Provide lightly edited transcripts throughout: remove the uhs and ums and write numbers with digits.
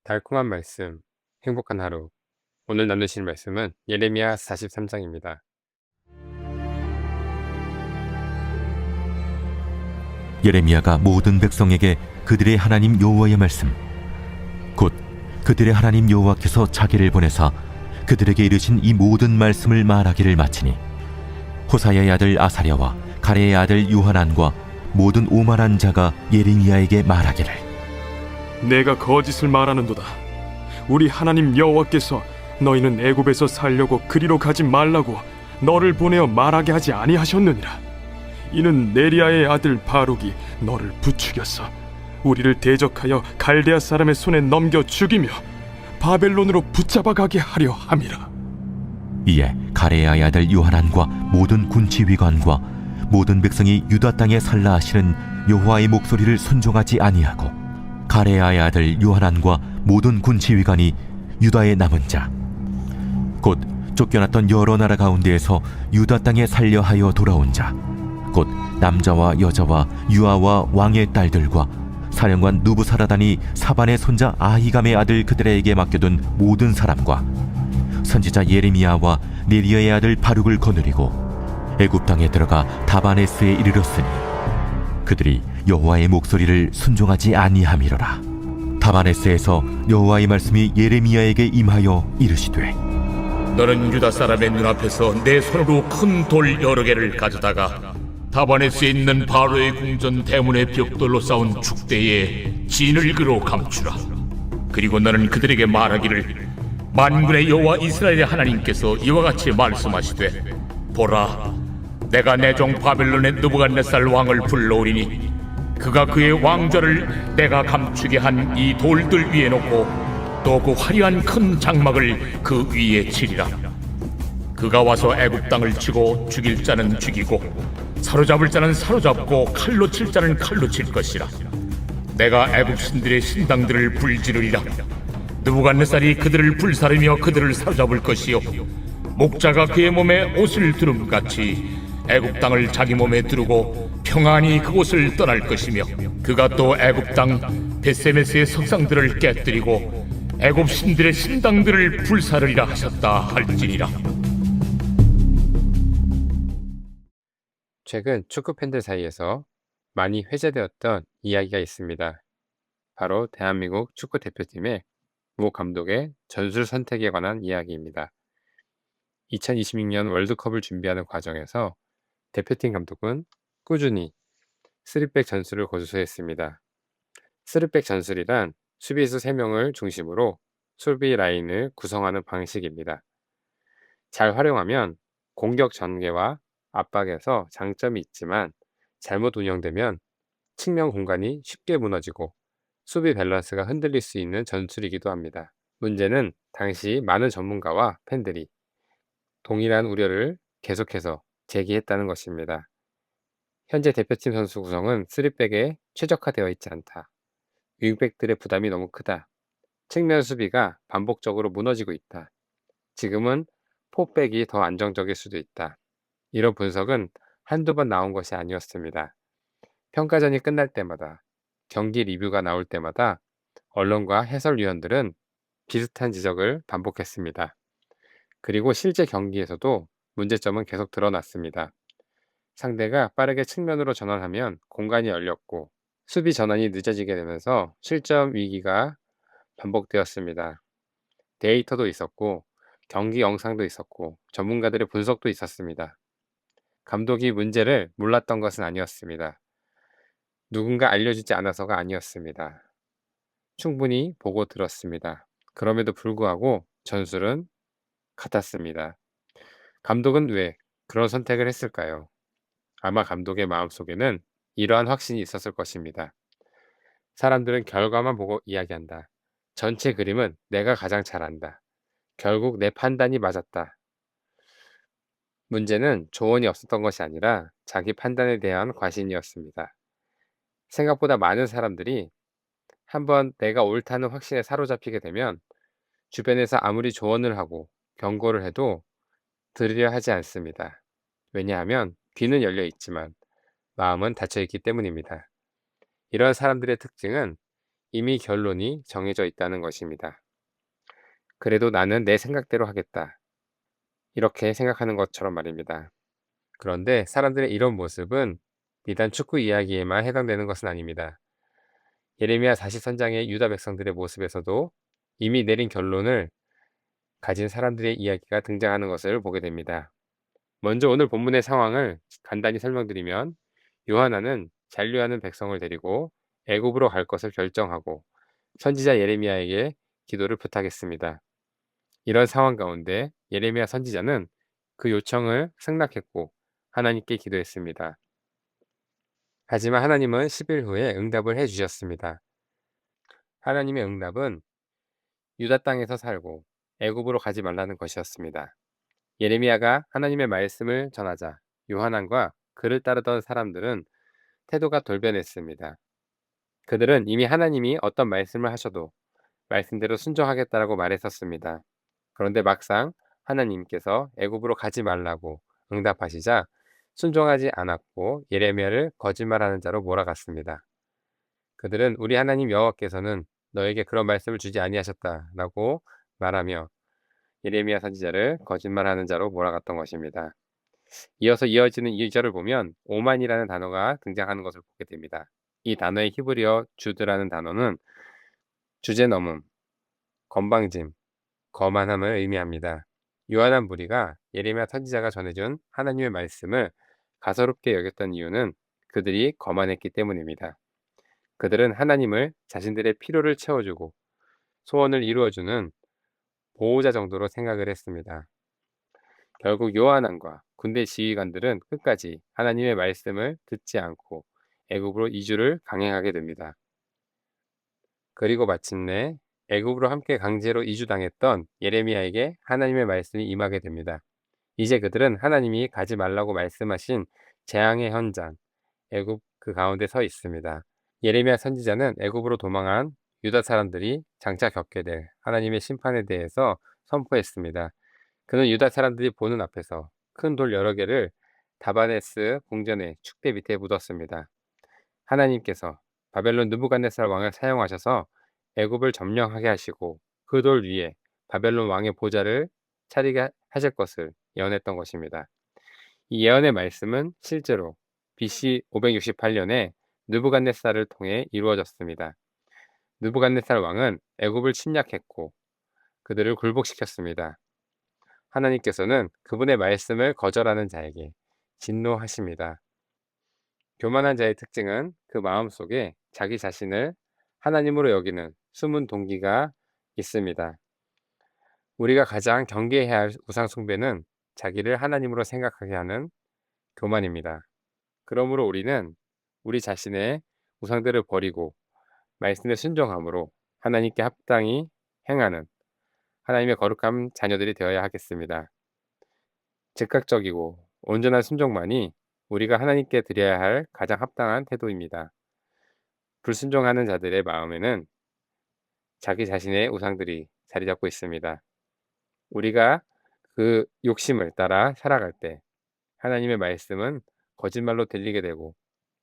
달콤한 말씀, 행복한 하루. 오늘 나누실 말씀은 예레미야 43장입니다. 예레미야가 모든 백성에게 그들의 하나님 여호와의 말씀, 곧 그들의 하나님 여호와께서 자기를 보내사 그들에게 이르신 이 모든 말씀을 말하기를 마치니, 호사야의 아들 아사랴와 가레의 아들 요하난과 모든 오만한 자가 예레미야에게 말하기를, 내가 거짓을 말하는도다. 우리 하나님 여호와께서 너희는 애굽에서 살려고 그리로 가지 말라고 너를 보내어 말하게 하지 아니하셨느니라. 이는 네리야의 아들 바룩이 너를 부추겨서 우리를 대적하여 갈대아 사람의 손에 넘겨 죽이며 바벨론으로 붙잡아 가게 하려 함이라. 이에 가레야의 아들 요하난과 모든 군치위관과 모든 백성이 유다 땅에 살라 하시는 여호와의 목소리를 순종하지 아니하고, 가레야의 아들 요하난과 모든 군치위관이 유다의 남은 자, 곧 쫓겨났던 여러 나라 가운데에서 유다 땅에 살려 하여 돌아온 자, 곧 남자와 여자와 유아와 왕의 딸들과 사령관 누부사라단이 사반의 손자 아히감의 아들 그들에게 맡겨둔 모든 사람과 선지자 예레미야와 네리야의 아들 바룩을 거느리고 애굽 땅에 들어가 다바네스에 이르렀으니, 그들이 여호와의 목소리를 순종하지 아니함이로라. 다바네스에서 여호와의 말씀이 예레미야에게 임하여 이르시되, 너는 유다 사람의 눈앞에서 내 손으로 큰 돌 여러 개를 가져다가 다바네스에 있는 바로의 궁전 대문의 벽돌로 쌓은 축대에 진흙으로 감추라. 그리고 너는 그들에게 말하기를, 만군의 여호와 이스라엘의 하나님께서 이와 같이 말씀하시되, 보라, 내가 내 종 바벨론의 느부갓네살 왕을 불러오리니 그가 그의 왕좌를 내가 감추게 한 이 돌들 위에 놓고 또 그 화려한 큰 장막을 그 위에 치리라. 그가 와서 애굽 땅을 치고 죽일 자는 죽이고 사로잡을 자는 사로잡고 칼로 칠 자는 칼로 칠 것이라. 내가 애굽 신들의 신당들을 불지르리라. 느부갓네살이 그들을 불사르며 그들을 사로잡을 것이요, 목자가 그의 몸에 옷을 두름같이 애굽 땅을 자기 몸에 두르고 평안히 그곳을 떠날 것이며, 그가 또 애굽 땅 베세메스의 석상들을 깨뜨리고 애굽 신들의 신당들을 불사르리라 하셨다 할지니라. 최근 축구 팬들 사이에서 많이 회자되었던 이야기가 있습니다. 바로 대한민국 축구 대표팀의 모 감독의 전술 선택에 관한 이야기입니다. 2026년 월드컵을 준비하는 과정에서 대표팀 감독은 꾸준히 3백 전술을 고수했습니다. 3백 전술이란 수비수 3명을 중심으로 수비 라인을 구성하는 방식입니다. 잘 활용하면 공격 전개와 압박에서 장점이 있지만, 잘못 운영되면 측면 공간이 쉽게 무너지고 수비 밸런스가 흔들릴 수 있는 전술이기도 합니다. 문제는 당시 많은 전문가와 팬들이 동일한 우려를 계속해서 제기했다는 것입니다. 현재 대표팀 선수 구성은 3백에 최적화되어 있지 않다. 윙백들의 부담이 너무 크다. 측면 수비가 반복적으로 무너지고 있다. 지금은 4백이 더 안정적일 수도 있다. 이런 분석은 한두 번 나온 것이 아니었습니다. 평가전이 끝날 때마다, 경기 리뷰가 나올 때마다 언론과 해설위원들은 비슷한 지적을 반복했습니다. 그리고 실제 경기에서도 문제점은 계속 드러났습니다. 상대가 빠르게 측면으로 전환하면 공간이 열렸고, 수비 전환이 늦어지게 되면서 실점 위기가 반복되었습니다. 데이터도 있었고, 경기 영상도 있었고, 전문가들의 분석도 있었습니다. 감독이 문제를 몰랐던 것은 아니었습니다. 누군가 알려주지 않아서가 아니었습니다. 충분히 보고 들었습니다. 그럼에도 불구하고 전술은 같았습니다. 감독은 왜 그런 선택을 했을까요? 아마 감독의 마음속에는 이러한 확신이 있었을 것입니다. 사람들은 결과만 보고 이야기한다. 전체 그림은 내가 가장 잘 안다. 결국 내 판단이 맞았다. 문제는 조언이 없었던 것이 아니라 자기 판단에 대한 과신이었습니다. 생각보다 많은 사람들이 한번 내가 옳다는 확신에 사로잡히게 되면 주변에서 아무리 조언을 하고 경고를 해도 들으려 하지 않습니다. 왜냐하면 귀는 열려 있지만 마음은 닫혀 있기 때문입니다. 이런 사람들의 특징은 이미 결론이 정해져 있다는 것입니다. 그래도 나는 내 생각대로 하겠다. 이렇게 생각하는 것처럼 말입니다. 그런데 사람들의 이런 모습은 비단 축구 이야기에만 해당되는 것은 아닙니다. 예레미야 40선장의 유다 백성들의 모습에서도 이미 내린 결론을 가진 사람들의 이야기가 등장하는 것을 보게 됩니다. 먼저 오늘 본문의 상황을 간단히 설명드리면 요하나는 잔류하는 백성을 데리고 애굽으로 갈 것을 결정하고 선지자 예레미야에게 기도를 부탁했습니다. 이런 상황 가운데 예레미야 선지자는 그 요청을 승낙했고 하나님께 기도했습니다. 하지만 하나님은 10일 후에 응답을 해주셨습니다. 하나님의 응답은 유다 땅에서 살고 애굽으로 가지 말라는 것이었습니다. 예레미야가 하나님의 말씀을 전하자 요하난과 그를 따르던 사람들은 태도가 돌변했습니다. 그들은 이미 하나님이 어떤 말씀을 하셔도 말씀대로 순종하겠다라고 말했었습니다. 그런데 막상 하나님께서 애굽으로 가지 말라고 응답하시자 순종하지 않았고 예레미야를 거짓말하는 자로 몰아갔습니다. 그들은 우리 하나님 여호와께서는 너에게 그런 말씀을 주지 아니하셨다라고 말하며 예레미야 선지자를 거짓말하는 자로 몰아갔던 것입니다. 이어서 이어지는 2절을 보면 오만이라는 단어가 등장하는 것을 보게 됩니다. 이 단어의 히브리어 주드라는 단어는 주제넘음, 건방짐, 거만함을 의미합니다. 요한한 무리가 예레미야 선지자가 전해준 하나님의 말씀을 가소롭게 여겼던 이유는 그들이 거만했기 때문입니다. 그들은 하나님을 자신들의 필요를 채워주고 소원을 이루어주는 보호자 정도로 생각을 했습니다. 결국 요한안과 군대 지휘관들은 끝까지 하나님의 말씀을 듣지 않고 애굽으로 이주를 강행하게 됩니다. 그리고 마침내 애굽으로 함께 강제로 이주당했던 예레미야에게 하나님의 말씀이 임하게 됩니다. 이제 그들은 하나님이 가지 말라고 말씀하신 재앙의 현장, 애굽 그 가운데 서 있습니다. 예레미야 선지자는 애굽으로 도망한 유다 사람들이 장차 겪게 될 하나님의 심판에 대해서 선포했습니다. 그는 유다 사람들이 보는 앞에서 큰 돌 여러 개를 다바네스 궁전의 축대 밑에 묻었습니다. 하나님께서 바벨론 느부갓네살 왕을 사용하셔서 애굽을 점령하게 하시고 그 돌 위에 바벨론 왕의 보좌를 차리게 하실 것을 예언했던 것입니다. 이 예언의 말씀은 실제로 BC 568년에 느부갓네살을 통해 이루어졌습니다. 느부갓네살 왕은 애굽을 침략했고 그들을 굴복시켰습니다. 하나님께서는 그분의 말씀을 거절하는 자에게 진노하십니다. 교만한 자의 특징은 그 마음속에 자기 자신을 하나님으로 여기는 숨은 동기가 있습니다. 우리가 가장 경계해야 할 우상 숭배는 자기를 하나님으로 생각하게 하는 교만입니다. 그러므로 우리는 우리 자신의 우상들을 버리고 말씀에 순종함으로 하나님께 합당히 행하는 하나님의 거룩한 자녀들이 되어야 하겠습니다. 즉각적이고 온전한 순종만이 우리가 하나님께 드려야 할 가장 합당한 태도입니다. 불순종하는 자들의 마음에는 자기 자신의 우상들이 자리 잡고 있습니다. 우리가 그 욕심을 따라 살아갈 때 하나님의 말씀은 거짓말로 들리게 되고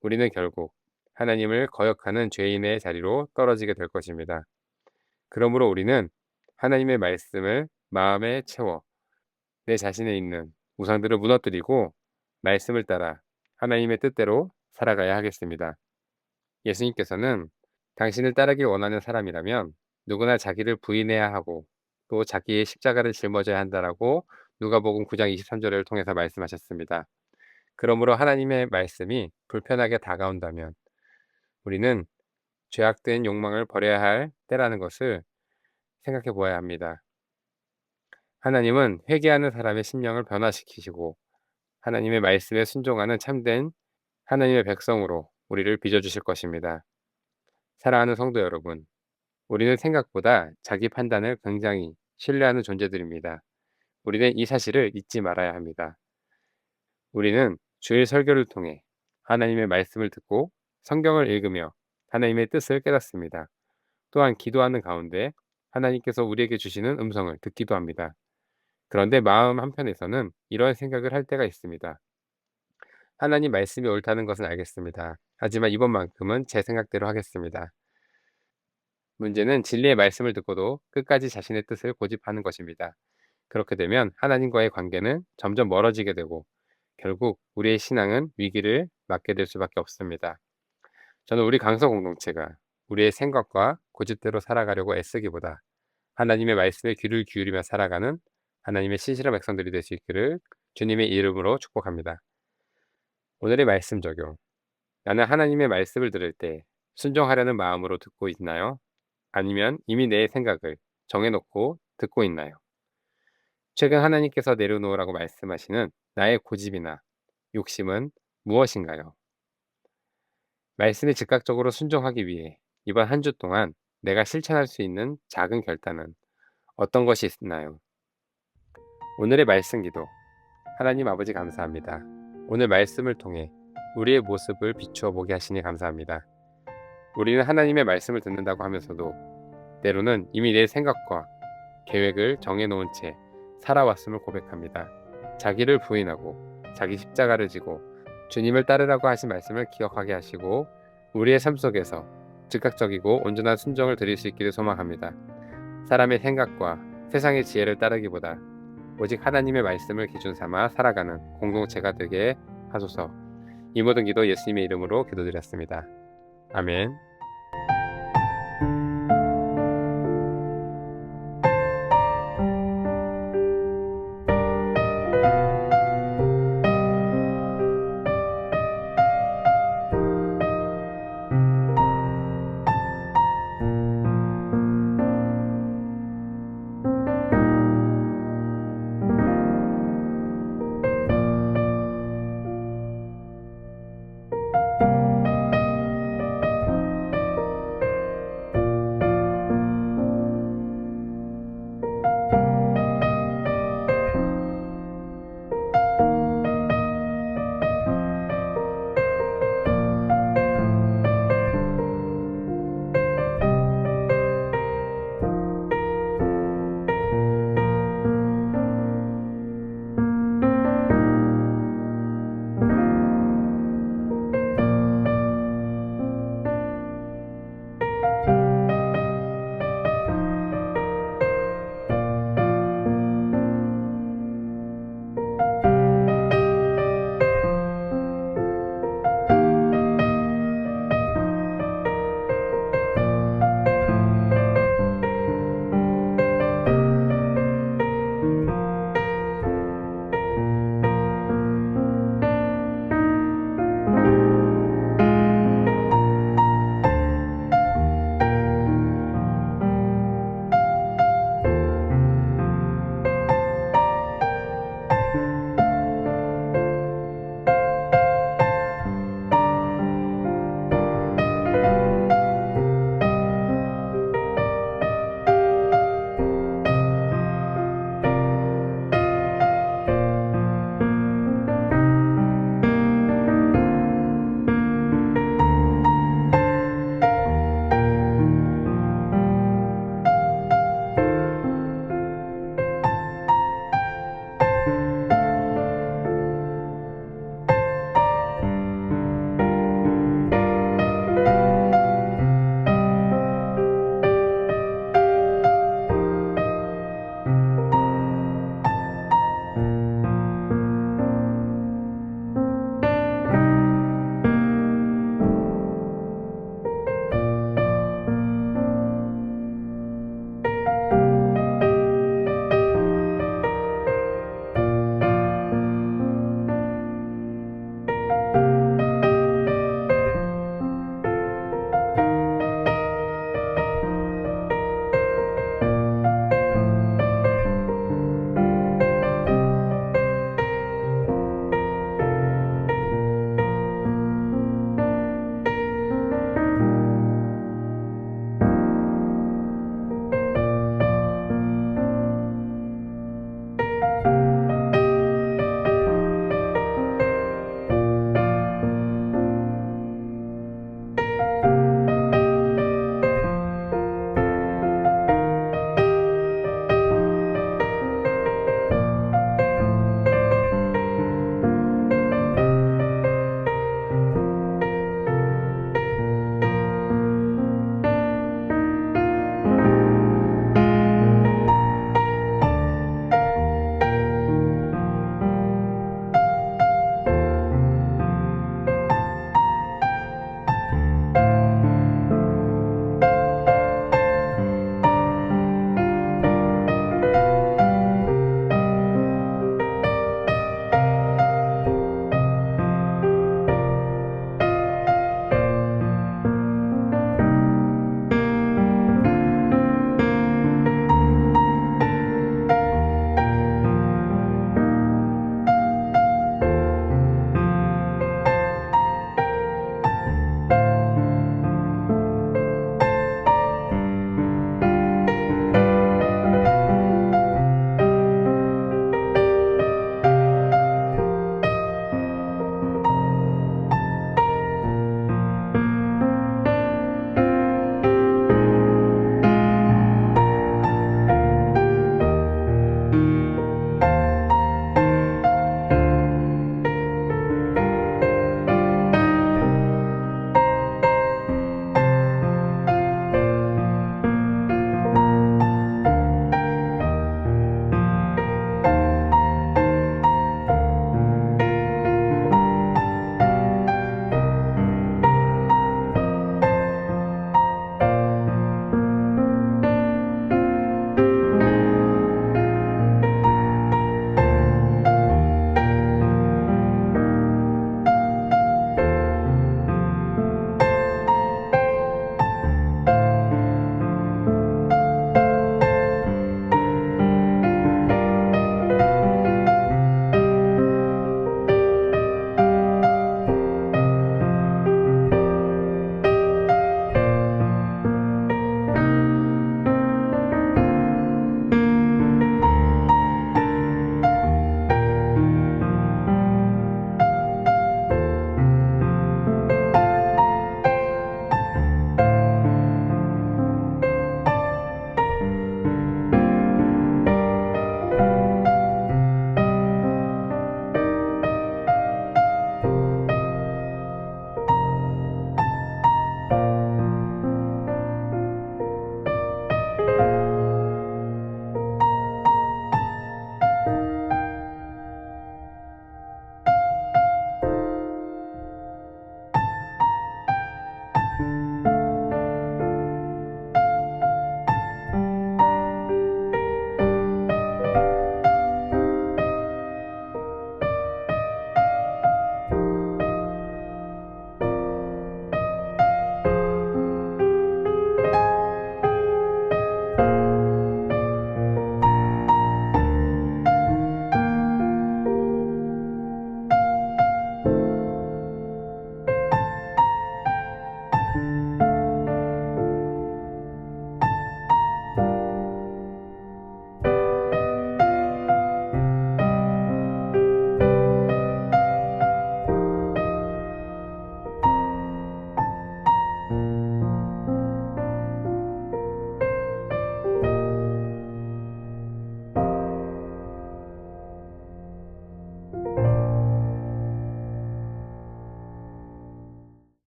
우리는 결국 하나님을 거역하는 죄인의 자리로 떨어지게 될 것입니다. 그러므로 우리는 하나님의 말씀을 마음에 채워 내 자신에 있는 우상들을 무너뜨리고 말씀을 따라 하나님의 뜻대로 살아가야 하겠습니다. 예수님께서는 당신을 따르길 원하는 사람이라면 누구나 자기를 부인해야 하고 또 자기의 십자가를 짊어져야 한다라고 누가복음 9장 23절을 통해서 말씀하셨습니다. 그러므로 하나님의 말씀이 불편하게 다가온다면 우리는 죄악된 욕망을 버려야 할 때라는 것을 생각해 보아야 합니다. 하나님은 회개하는 사람의 심령을 변화시키시고 하나님의 말씀에 순종하는 참된 하나님의 백성으로 우리를 빚어주실 것입니다. 사랑하는 성도 여러분, 우리는 생각보다 자기 판단을 굉장히 신뢰하는 존재들입니다. 우리는 이 사실을 잊지 말아야 합니다. 우리는 주일 설교를 통해 하나님의 말씀을 듣고 성경을 읽으며 하나님의 뜻을 깨닫습니다. 또한 기도하는 가운데 하나님께서 우리에게 주시는 음성을 듣기도 합니다. 그런데 마음 한편에서는 이런 생각을 할 때가 있습니다. 하나님 말씀이 옳다는 것은 알겠습니다. 하지만 이번만큼은 제 생각대로 하겠습니다. 문제는 진리의 말씀을 듣고도 끝까지 자신의 뜻을 고집하는 것입니다. 그렇게 되면 하나님과의 관계는 점점 멀어지게 되고 결국 우리의 신앙은 위기를 맞게 될 수밖에 없습니다. 저는 우리 강서 공동체가 우리의 생각과 고집대로 살아가려고 애쓰기보다 하나님의 말씀에 귀를 기울이며 살아가는 하나님의 신실한 백성들이 될 수 있기를 주님의 이름으로 축복합니다. 오늘의 말씀 적용. 나는 하나님의 말씀을 들을 때 순종하려는 마음으로 듣고 있나요? 아니면 이미 내 생각을 정해놓고 듣고 있나요? 최근 하나님께서 내려놓으라고 말씀하시는 나의 고집이나 욕심은 무엇인가요? 말씀에 즉각적으로 순종하기 위해 이번 한 주 동안 내가 실천할 수 있는 작은 결단은 어떤 것이 있나요? 오늘의 말씀 기도. 하나님 아버지 감사합니다. 오늘 말씀을 통해 우리의 모습을 비추어 보게 하시니 감사합니다. 우리는 하나님의 말씀을 듣는다고 하면서도 때로는 이미 내 생각과 계획을 정해놓은 채 살아왔음을 고백합니다. 자기를 부인하고 자기 십자가를 지고 주님을 따르라고 하신 말씀을 기억하게 하시고 우리의 삶 속에서 즉각적이고 온전한 순종을 드릴 수 있기를 소망합니다. 사람의 생각과 세상의 지혜를 따르기보다 오직 하나님의 말씀을 기준 삼아 살아가는 공동체가 되게 하소서. 이 모든 기도 예수님의 이름으로 기도드렸습니다. 아멘.